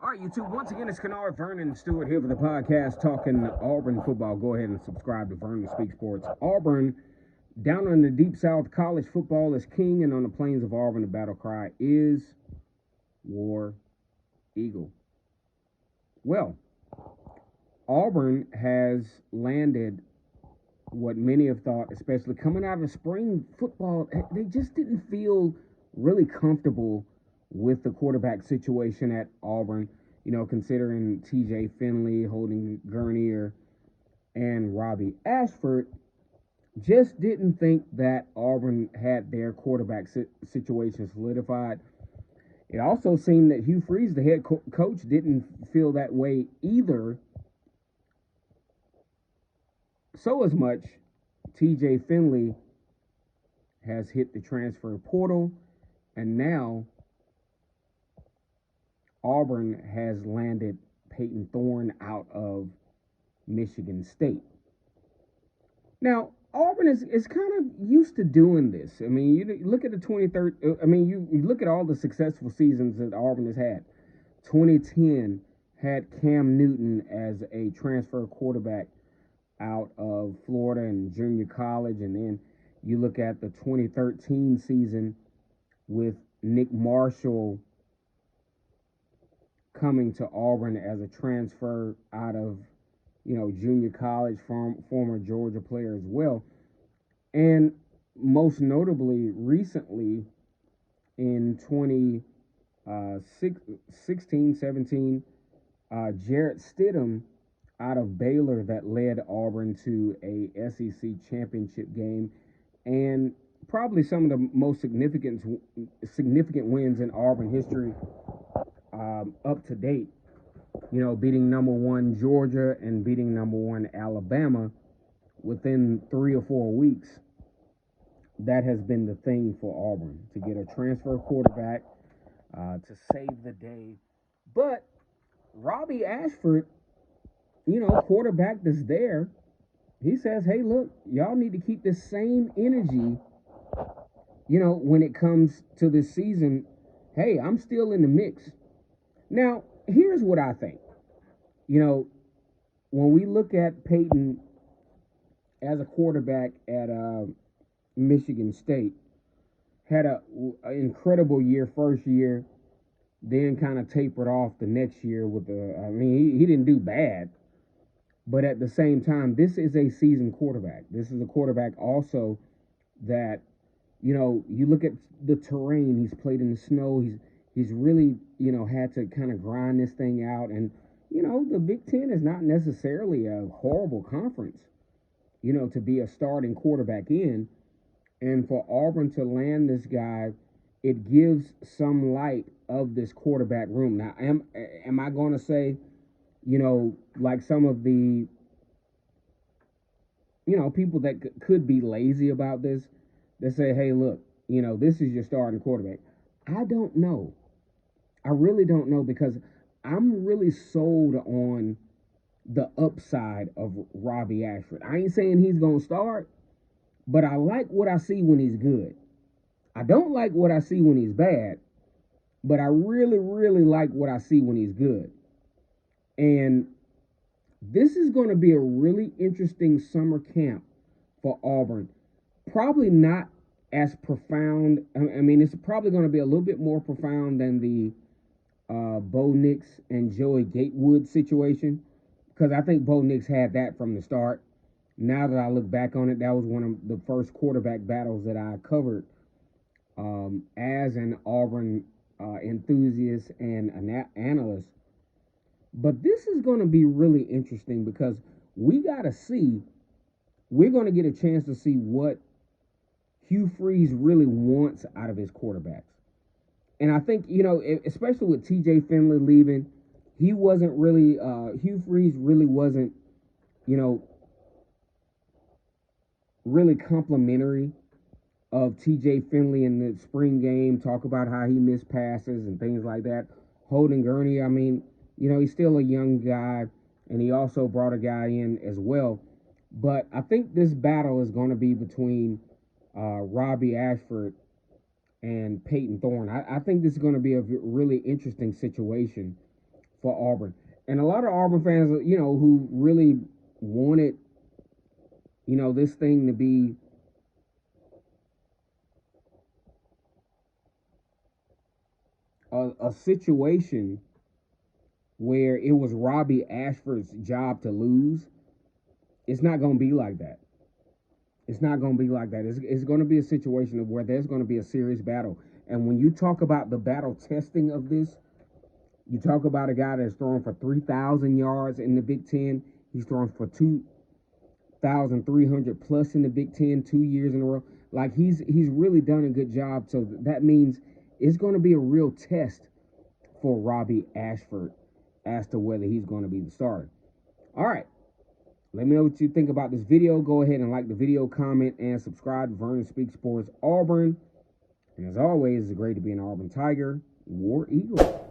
All right, YouTube. Once again, it's Kennard Vernon Stewart here for the podcast talking Auburn football. Go ahead and subscribe to Vernon Speak Sports. Auburn, down in the deep south, college football is king, and on the plains of Auburn, the battle cry is War Eagle. Well, Auburn has landed what many have thought, especially coming out of spring football, they just didn't feel really comfortable with the quarterback situation at Auburn, considering TJ Finley, Holden Gurnier, and Robbie Ashford, just didn't think that Auburn had their quarterback situation solidified. It also seemed that Hugh Freeze, the head coach, didn't feel that way either. So as much, TJ Finley has hit the transfer portal, and now Auburn has landed Payton Thorne out of Michigan State. Now, Auburn is kind of used to doing this. I mean, you look at the 23rd. I mean, you look at all the successful seasons that Auburn has had. 2010 had Cam Newton as a transfer quarterback out of Florida and junior college. And then you look at the 2013 season with Nick Marshall coming to Auburn as a transfer out of, junior college from former Georgia player as well. And most notably, recently in 2016, 17, Jarrett Stidham out of Baylor that led Auburn to a SEC championship game, and probably some of the most significant wins in Auburn history up to date. Beating number one Georgia and beating number one Alabama within 3 or 4 weeks. That has been the thing for Auburn, to get a transfer quarterback to save the day. But Robbie Ashford, quarterback that's there, he says, hey, look, y'all need to keep the same energy, when it comes to this season. Hey, I'm still in the mix. Now, here's what I think. When we look at Payton as a quarterback at Michigan State, had an incredible year first year, then kind of tapered off the next year with he didn't do bad. But at the same time, this is a seasoned quarterback. This is a quarterback also that, you look at the terrain. He's played in the snow. He's really, had to kind of grind this thing out. And, the Big Ten is not necessarily a horrible conference, to be a starting quarterback in. And for Auburn to land this guy, it gives some light of this quarterback room. Now, am I going to say, like some of the, people that could be lazy about this, they say, hey, look, this is your starting quarterback. I don't know. I really don't know, because I'm really sold on the upside of Robbie Ashford. I ain't saying he's going to start, but I like what I see when he's good. I don't like what I see when he's bad, but I really, really like what I see when he's good. And this is going to be a really interesting summer camp for Auburn. Probably not as profound. I mean, it's probably going to be a little bit more profound than the Bo Nix and Joey Gatewood situation, because I think Bo Nix had that from the start. Now that I look back on it, that was one of the first quarterback battles that I covered as an Auburn enthusiast and an analyst. But this is going to be really interesting, because we're going to get a chance to see what Hugh Freeze really wants out of his quarterbacks. And I think, especially with TJ Finley leaving, he wasn't really, Hugh Freeze really wasn't, really complimentary of TJ Finley in the spring game, talk about how he missed passes and things like that. Holden Gurnier, he's still a young guy, and he also brought a guy in as well. But I think this battle is going to be between Robbie Ashford and Payton Thorne. I think this is going to be a really interesting situation for Auburn. And a lot of Auburn fans, who really wanted, this thing to be a situation where it was Robbie Ashford's job to lose. It's not going to be like that. It's not going to be like that. It's going to be a situation of where there's going to be a serious battle. And when you talk about the battle testing of this, you talk about a guy that's thrown for 3,000 yards in the Big Ten. He's thrown for 2,300 plus in the Big Ten 2 years in a row. Like, he's really done a good job. So that means it's going to be a real test for Robbie Ashford as to whether he's going to be the starter. All right. Let me know what you think about this video. Go ahead and like the video, comment, and subscribe to Vernon Speaks Sports Auburn. And as always, it's great to be an Auburn Tiger, War Eagle.